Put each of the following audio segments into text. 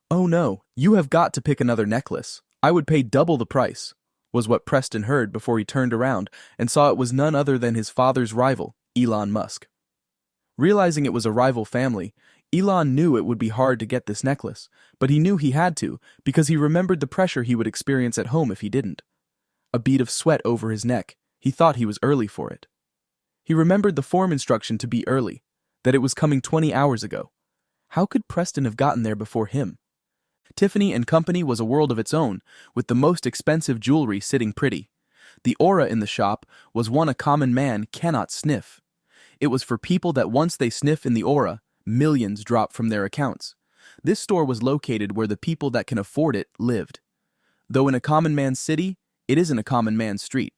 "Oh no, you have got to pick another necklace. I would pay double the price," was what Preston heard before he turned around and saw it was none other than his father's rival, Elon Musk. Realizing it was a rival family, Elon knew it would be hard to get this necklace, but he knew he had to because he remembered the pressure he would experience at home if he didn't. A bead of sweat over his neck, he thought he was early for it. He remembered the form instruction to be early, that it was coming 20 hours ago. How could Preston have gotten there before him? Tiffany and Company was a world of its own, with the most expensive jewelry sitting pretty. The aura in the shop was one a common man cannot sniff. It was for people that once they sniff in the aura, millions drop from their accounts. This store was located where the people that can afford it lived. Though in a common man's city, it isn't a common man's street.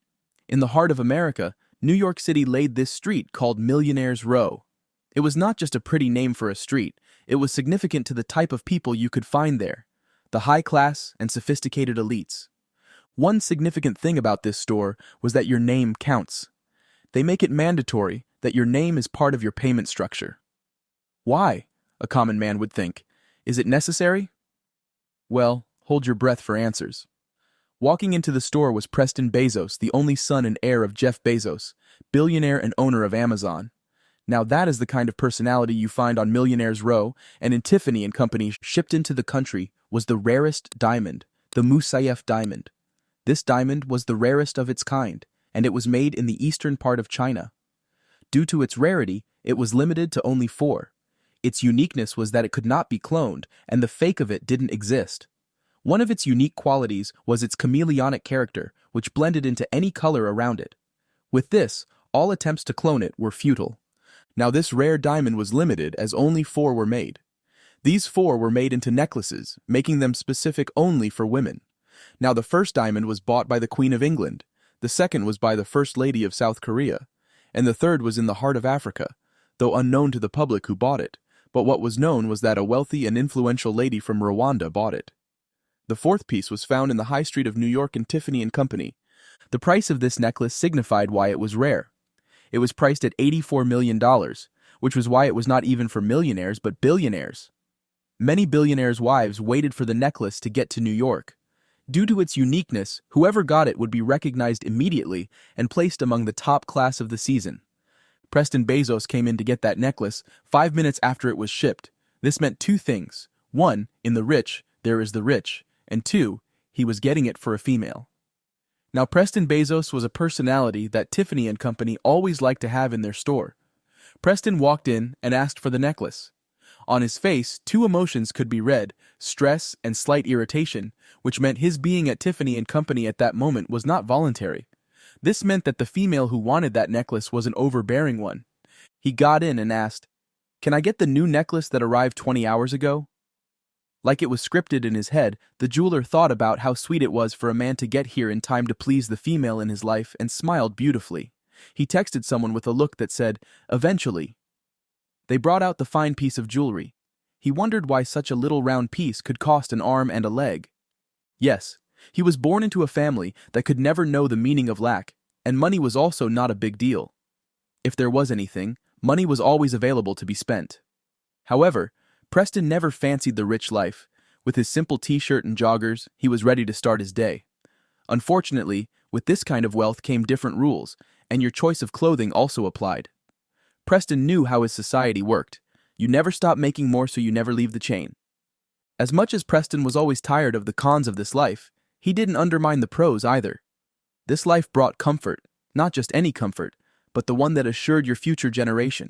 In the heart of America, New York City laid this street called Millionaire's Row. It was not just a pretty name for a street, it was significant to the type of people you could find there, the high-class and sophisticated elites. One significant thing about this store was that your name counts. They make it mandatory that your name is part of your payment structure. Why? A common man would think. Is it necessary? Well, hold your breath for answers. Walking into the store was Preston Bezos, the only son and heir of Jeff Bezos, billionaire and owner of Amazon. Now that is the kind of personality you find on Millionaire's Row, and in Tiffany and Company shipped into the country was the rarest diamond, the Musayef diamond. This diamond was the rarest of its kind, and it was made in the eastern part of China. Due to its rarity, it was limited to only 4. Its uniqueness was that it could not be cloned, and the fake of it didn't exist. One of its unique qualities was its chameleonic character, which blended into any color around it. With this, all attempts to clone it were futile. Now this rare diamond was limited as only 4 were made. These 4 were made into necklaces, making them specific only for women. Now the first diamond was bought by the Queen of England, the second was by the First Lady of South Korea, and the third was in the heart of Africa, though unknown to the public who bought it, but what was known was that a wealthy and influential lady from Rwanda bought it. The fourth piece was found in the high street of New York in Tiffany and Company. The price of this necklace signified why it was rare. It was priced at $84 million, which was why it was not even for millionaires but billionaires. Many billionaires' wives waited for the necklace to get to New York. Due to its uniqueness, whoever got it would be recognized immediately and placed among the top class of the season. Preston Bezos came in to get that necklace 5 minutes after it was shipped. This meant 2 things. 1, in the rich, there is the rich, and 2, he was getting it for a female. Now Preston Bezos was a personality that Tiffany and Company always liked to have in their store. Preston walked in and asked for the necklace. On his face, 2 emotions could be read, stress and slight irritation, which meant his being at Tiffany and Company at that moment was not voluntary. This meant that the female who wanted that necklace was an overbearing one. He got in and asked, "Can I get the new necklace that arrived 20 hours ago?" Like it was scripted in his head, the jeweler thought about how sweet it was for a man to get here in time to please the female in his life and smiled beautifully. He texted someone with a look that said, "Eventually." They brought out the fine piece of jewelry. He wondered why such a little round piece could cost an arm and a leg. Yes, he was born into a family that could never know the meaning of lack, and money was also not a big deal. If there was anything, money was always available to be spent. However, Preston never fancied the rich life. With his simple t-shirt and joggers, he was ready to start his day. Unfortunately, with this kind of wealth came different rules, and your choice of clothing also applied. Preston knew how his society worked. You never stop making more so you never leave the chain. As much as Preston was always tired of the cons of this life, he didn't undermine the pros either. This life brought comfort, not just any comfort, but the one that assured your future generation.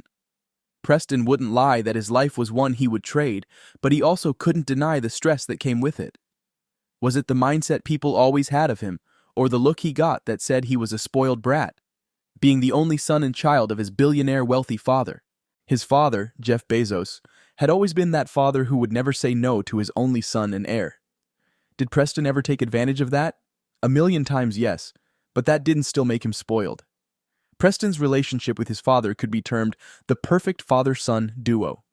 Preston wouldn't lie that his life was one he would trade, but he also couldn't deny the stress that came with it. Was it the mindset people always had of him, or the look he got that said he was a spoiled brat? Being the only son and child of his billionaire wealthy father. His father, Jeff Bezos, had always been that father who would never say no to his only son and heir. Did Preston ever take advantage of that? 1,000,000 times yes, but that didn't still make him spoiled. Preston's relationship with his father could be termed the perfect father-son duo.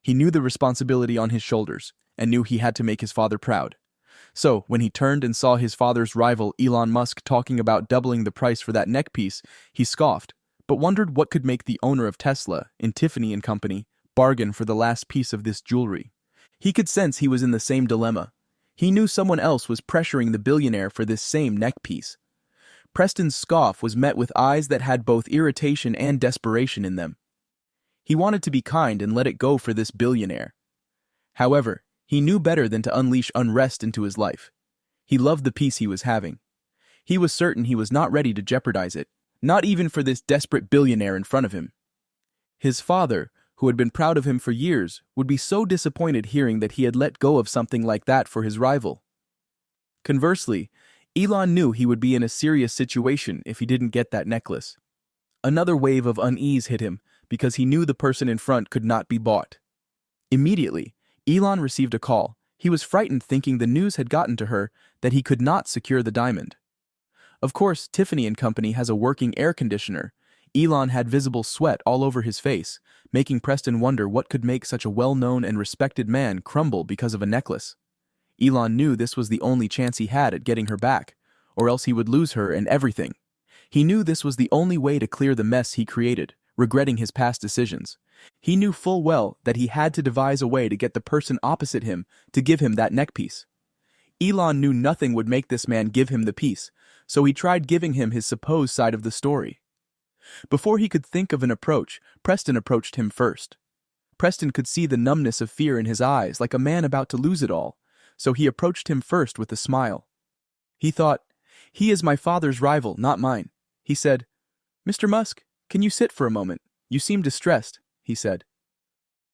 He knew the responsibility on his shoulders and knew he had to make his father proud. So, when he turned and saw his father's rival Elon Musk talking about doubling the price for that neck piece, he scoffed, but wondered what could make the owner of Tesla in Tiffany and Company bargain for the last piece of this jewelry. He could sense he was in the same dilemma. He knew someone else was pressuring the billionaire for this same neck piece. Preston's scoff was met with eyes that had both irritation and desperation in them. He wanted to be kind and let it go for this billionaire. However, he knew better than to unleash unrest into his life. He loved the peace he was having. He was certain he was not ready to jeopardize it, not even for this desperate billionaire in front of him. His father, who had been proud of him for years, would be so disappointed hearing that he had let go of something like that for his rival. Conversely, Elon knew he would be in a serious situation if he didn't get that necklace. Another wave of unease hit him because he knew the person in front could not be bought. Immediately, Elon received a call. He was frightened thinking the news had gotten to her that he could not secure the diamond. Of course, Tiffany & Company has a working air conditioner. Elon had visible sweat all over his face, making Preston wonder what could make such a well-known and respected man crumble because of a necklace. Elon knew this was the only chance he had at getting her back, or else he would lose her and everything. He knew this was the only way to clear the mess he created, regretting his past decisions. He knew full well that he had to devise a way to get the person opposite him to give him that neck piece. Elon knew nothing would make this man give him the piece, so he tried giving him his supposed side of the story. Before he could think of an approach, Preston approached him first. Preston could see the numbness of fear in his eyes, like a man about to lose it all, so he approached him first with a smile. He thought, "He is my father's rival, not mine." He said, "Mr. Musk, can you sit for a moment? You seem distressed," he said.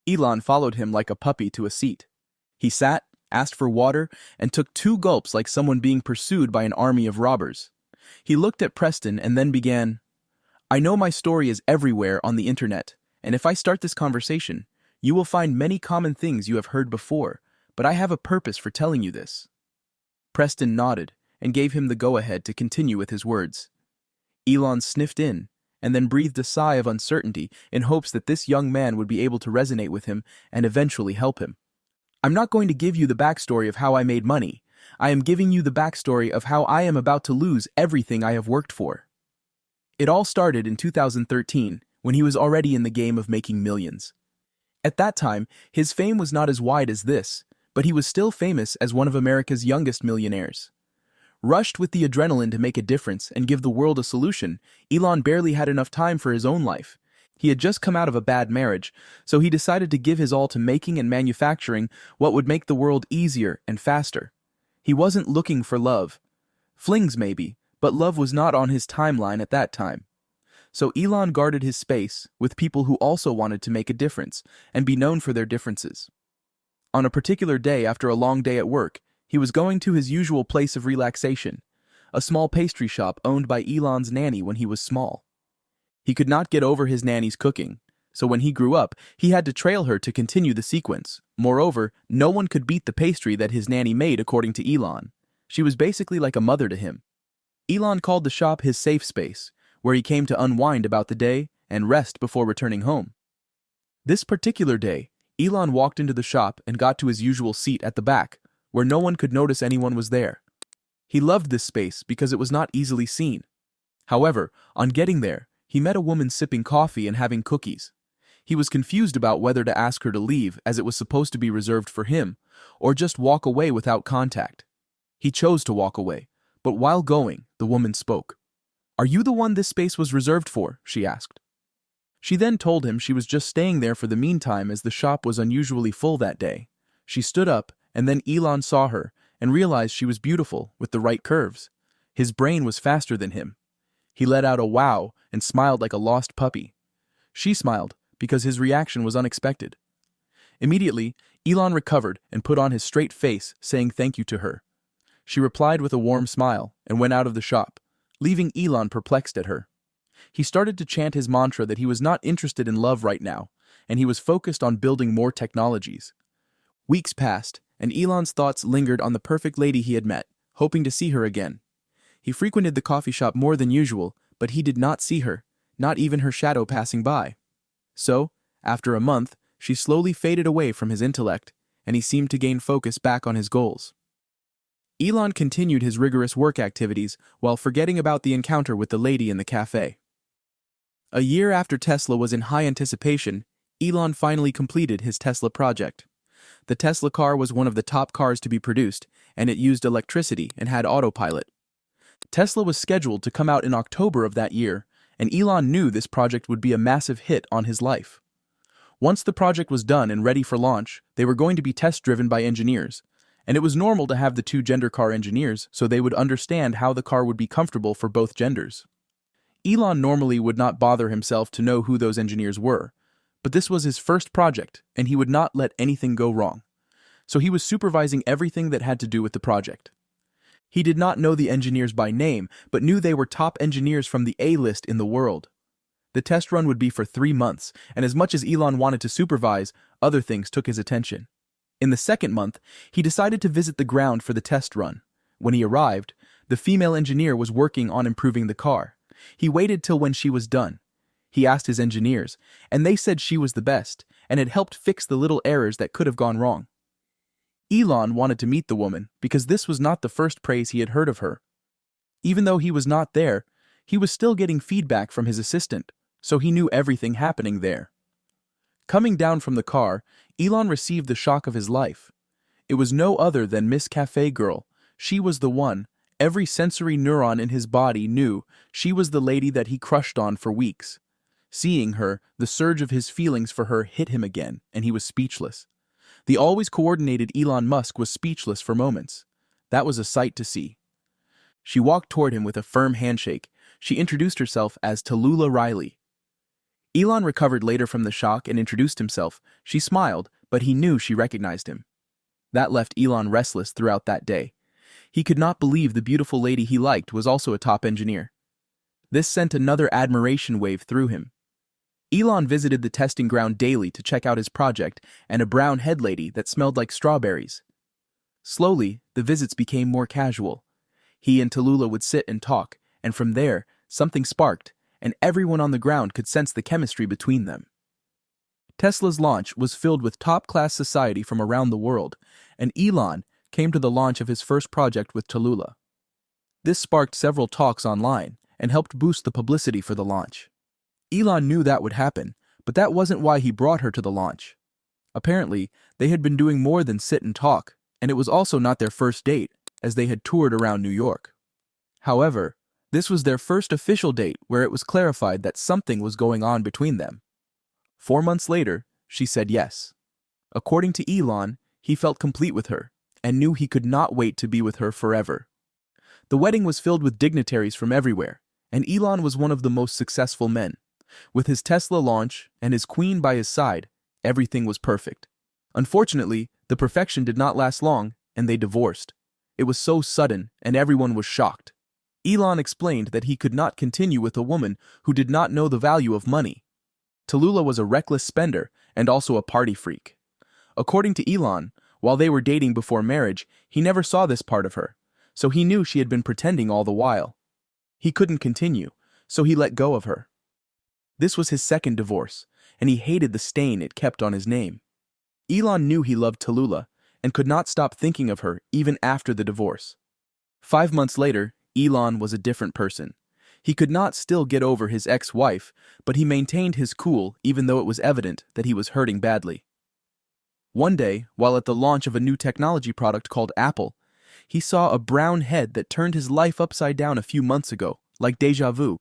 Elon followed him like a puppy to a seat. He sat, asked for water, and took 2 gulps like someone being pursued by an army of robbers. He looked at Preston and then began, "I know my story is everywhere on the internet, and if I start this conversation, you will find many common things you have heard before, but I have a purpose for telling you this." Preston nodded and gave him the go-ahead to continue with his words. Elon sniffed in, and then breathed a sigh of uncertainty in hopes that this young man would be able to resonate with him and eventually help him. "I'm not going to give you the backstory of how I made money. I am giving you the backstory of how I am about to lose everything I have worked for." It all started in 2013, when he was already in the game of making millions. At that time, his fame was not as wide as this, but he was still famous as one of America's youngest millionaires. Rushed with the adrenaline to make a difference and give the world a solution, Elon barely had enough time for his own life. He had just come out of a bad marriage, so he decided to give his all to making and manufacturing what would make the world easier and faster. He wasn't looking for love. Flings maybe, but love was not on his timeline at that time. So Elon guarded his space with people who also wanted to make a difference and be known for their differences. On a particular day after a long day at work, he was going to his usual place of relaxation, a small pastry shop owned by Elon's nanny when he was small. He could not get over his nanny's cooking, so when he grew up, he had to trail her to continue the sequence. Moreover, no one could beat the pastry that his nanny made, according to Elon. She was basically like a mother to him. Elon called the shop his safe space, where he came to unwind about the day and rest before returning home. This particular day, Elon walked into the shop and got to his usual seat at the back, where no one could notice anyone was there. He loved this space because it was not easily seen. However, on getting there, he met a woman sipping coffee and having cookies. He was confused about whether to ask her to leave as it was supposed to be reserved for him, or just walk away without contact. He chose to walk away, but while going, the woman spoke. "Are you the one this space was reserved for?" she asked. She then told him she was just staying there for the meantime as the shop was unusually full that day. She stood up, and then Elon saw her and realized she was beautiful with the right curves. His brain was faster than him. He let out a wow and smiled like a lost puppy. She smiled because his reaction was unexpected. Immediately, Elon recovered and put on his straight face, saying thank you to her. She replied with a warm smile and went out of the shop, leaving Elon perplexed at her. He started to chant his mantra that he was not interested in love right now, and he was focused on building more technologies. Weeks passed, and Elon's thoughts lingered on the perfect lady he had met, hoping to see her again. He frequented the coffee shop more than usual, but he did not see her, not even her shadow passing by. So, after a month, she slowly faded away from his intellect, and he seemed to gain focus back on his goals. Elon continued his rigorous work activities while forgetting about the encounter with the lady in the cafe. A year after Tesla was in high anticipation, Elon finally completed his Tesla project. The Tesla car was one of the top cars to be produced, and it used electricity and had autopilot. Tesla was scheduled to come out in October of that year, and Elon knew this project would be a massive hit on his life. Once the project was done and ready for launch, they were going to be test-driven by engineers, and it was normal to have the two gender car engineers so they would understand how the car would be comfortable for both genders. Elon normally would not bother himself to know who those engineers were, but this was his first project, and he would not let anything go wrong. So he was supervising everything that had to do with the project. He did not know the engineers by name, but knew they were top engineers from the A-list in the world. The test run would be for 3 months, and as much as Elon wanted to supervise, other things took his attention. In the second month, he decided to visit the ground for the test run. When he arrived, the female engineer was working on improving the car. He waited till when she was done. He asked his engineers, and they said she was the best, and had helped fix the little errors that could have gone wrong. Elon wanted to meet the woman because this was not the first praise he had heard of her. Even though he was not there, he was still getting feedback from his assistant, so he knew everything happening there. Coming down from the car, Elon received the shock of his life. It was no other than Miss Cafe Girl. She was the one. Every sensory neuron in his body knew she was the lady that he crushed on for weeks. Seeing her, the surge of his feelings for her hit him again, and he was speechless. The always coordinated Elon Musk was speechless for moments. That was a sight to see. She walked toward him with a firm handshake. She introduced herself as Tallulah Riley. Elon recovered later from the shock and introduced himself. She smiled, but he knew she recognized him. That left Elon restless throughout that day. He could not believe the beautiful lady he liked was also a top engineer. This sent another admiration wave through him. Elon visited the testing ground daily to check out his project and a brown head lady that smelled like strawberries. Slowly, the visits became more casual. He and Tallulah would sit and talk, and from there, something sparked, and everyone on the ground could sense the chemistry between them. Tesla's launch was filled with top-class society from around the world, and Elon came to the launch of his first project with Tallulah. This sparked several talks online and helped boost the publicity for the launch. Elon knew that would happen, but that wasn't why he brought her to the launch. Apparently, they had been doing more than sit and talk, and it was also not their first date, as they had toured around New York. However, this was their first official date where it was clarified that something was going on between them. 4 months later, she said yes. According to Elon, he felt complete with her, and knew he could not wait to be with her forever. The wedding was filled with dignitaries from everywhere, and Elon was one of the most successful men. With his Tesla launch and his queen by his side, everything was perfect. Unfortunately, the perfection did not last long, and they divorced. It was so sudden, and everyone was shocked. Elon explained that he could not continue with a woman who did not know the value of money. Tallulah was a reckless spender and also a party freak. According to Elon, while they were dating before marriage, he never saw this part of her, so he knew she had been pretending all the while. He couldn't continue, so he let go of her. This was his second divorce, and he hated the stain it kept on his name. Elon knew he loved Tallulah and could not stop thinking of her even after the divorce. 5 months later, Elon was a different person. He could not still get over his ex-wife, but he maintained his cool even though it was evident that he was hurting badly. One day, while at the launch of a new technology product called Apple, he saw a brown head that turned his life upside down a few months ago, like déjà vu,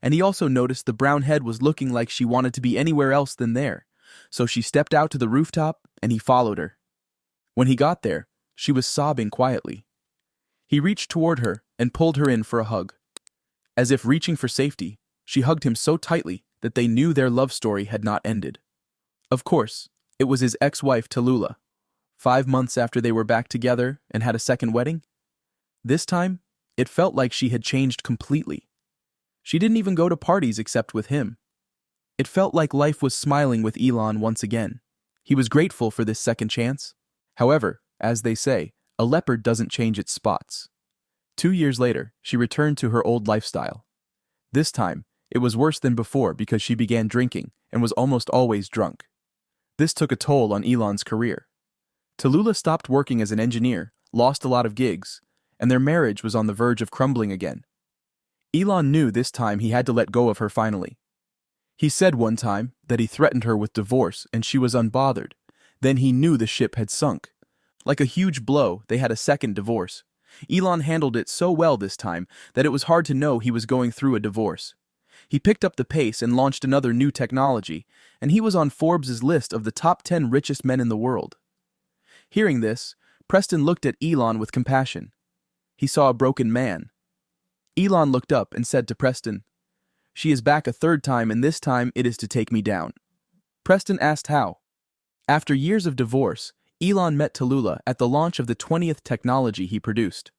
and he also noticed the brown head was looking like she wanted to be anywhere else than there, so she stepped out to the rooftop and he followed her. When he got there, she was sobbing quietly. He reached toward her and pulled her in for a hug. As if reaching for safety, she hugged him so tightly that they knew their love story had not ended. Of course, it was his ex-wife Tallulah. 5 months after they were back together and had a second wedding. This time, it felt like she had changed completely. She didn't even go to parties except with him. It felt like life was smiling with Elon once again. He was grateful for this second chance. However, as they say, a leopard doesn't change its spots. 2 years later, she returned to her old lifestyle. This time, it was worse than before because she began drinking and was almost always drunk. This took a toll on Elon's career. Tallulah stopped working as an engineer, lost a lot of gigs, and their marriage was on the verge of crumbling again. Elon knew this time he had to let go of her finally. He said one time that he threatened her with divorce and she was unbothered. Then he knew the ship had sunk. Like a huge blow, they had a second divorce. Elon handled it so well this time that it was hard to know he was going through a divorce. He picked up the pace and launched another new technology, and he was on Forbes' list of the top 10 richest men in the world. Hearing this, Preston looked at Elon with compassion. He saw a broken man. Elon looked up and said to Preston, "She is back a third time, and this time it is to take me down." Preston asked how. After years of divorce, Elon met Tallulah at the launch of the 20th technology he produced.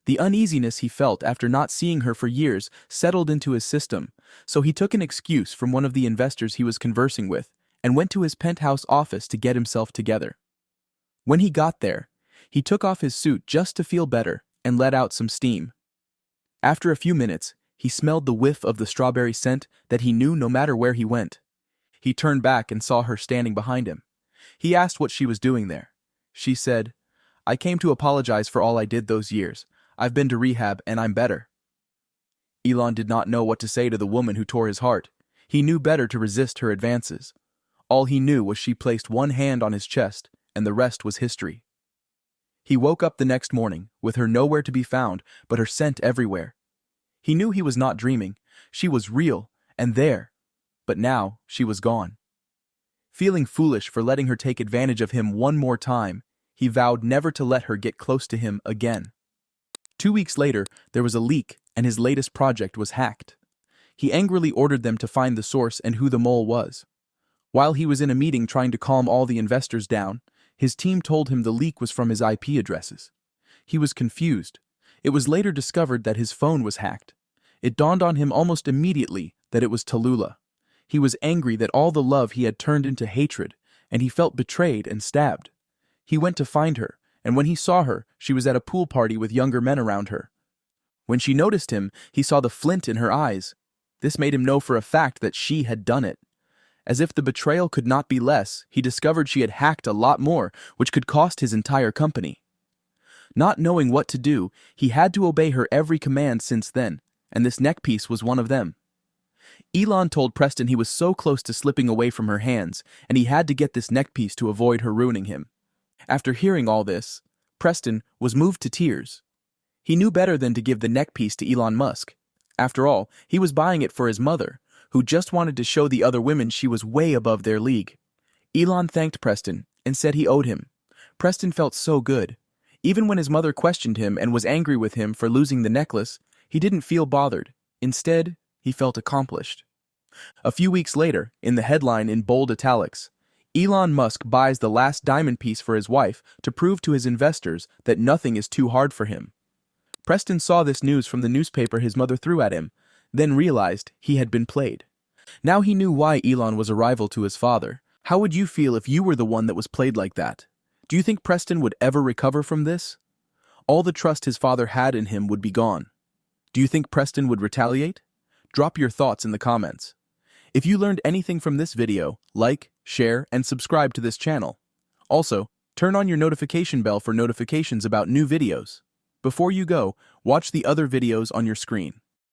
The uneasiness he felt after not seeing her for years settled into his system, so he took an excuse from one of the investors he was conversing with and went to his penthouse office to get himself together. When he got there, he took off his suit just to feel better and let out some steam. After a few minutes, he smelled the whiff of the strawberry scent that he knew no matter where he went. He turned back and saw her standing behind him. He asked what she was doing there. She said, "I came to apologize for all I did those years. I've been to rehab and I'm better." Elon did not know what to say to the woman who tore his heart. He knew better to resist her advances. All he knew was she placed one hand on his chest, and the rest was history. He woke up the next morning, with her nowhere to be found, but her scent everywhere. He knew he was not dreaming. She was real, and there. But now, she was gone. Feeling foolish for letting her take advantage of him one more time, he vowed never to let her get close to him again. 2 weeks later, there was a leak, and his latest project was hacked. He angrily ordered them to find the source and who the mole was. While he was in a meeting trying to calm all the investors down, his team told him the leak was from his IP addresses. He was confused. It was later discovered that his phone was hacked. It dawned on him almost immediately that it was Tallulah. He was angry that all the love he had turned into hatred, and he felt betrayed and stabbed. He went to find her, and when he saw her, she was at a pool party with younger men around her. When she noticed him, he saw the flint in her eyes. This made him know for a fact that she had done it. As if the betrayal could not be less, he discovered she had hacked a lot more, which could cost his entire company. Not knowing what to do, he had to obey her every command since then, and this neckpiece was one of them. Elon told Preston he was so close to slipping away from her hands, and he had to get this neckpiece to avoid her ruining him. After hearing all this, Preston was moved to tears. He knew better than to give the neckpiece to Elon Musk. After all, he was buying it for his mother, who just wanted to show the other women she was way above their league. Elon thanked Preston and said he owed him. Preston felt so good. Even when his mother questioned him and was angry with him for losing the necklace, he didn't feel bothered. Instead, he felt accomplished. A few weeks later, in the headline in bold italics, Elon Musk buys the last diamond piece for his wife to prove to his investors that nothing is too hard for him. Preston saw this news from the newspaper his mother threw at him, then realized he had been played. Now he knew why Elon was a rival to his father. How would you feel if you were the one that was played like that? Do you think Preston would ever recover from this? All the trust his father had in him would be gone. Do you think Preston would retaliate? Drop your thoughts in the comments. If you learned anything from this video, like, share, and subscribe to this channel. Also, turn on your notification bell for notifications about new videos. Before you go, watch the other videos on your screen.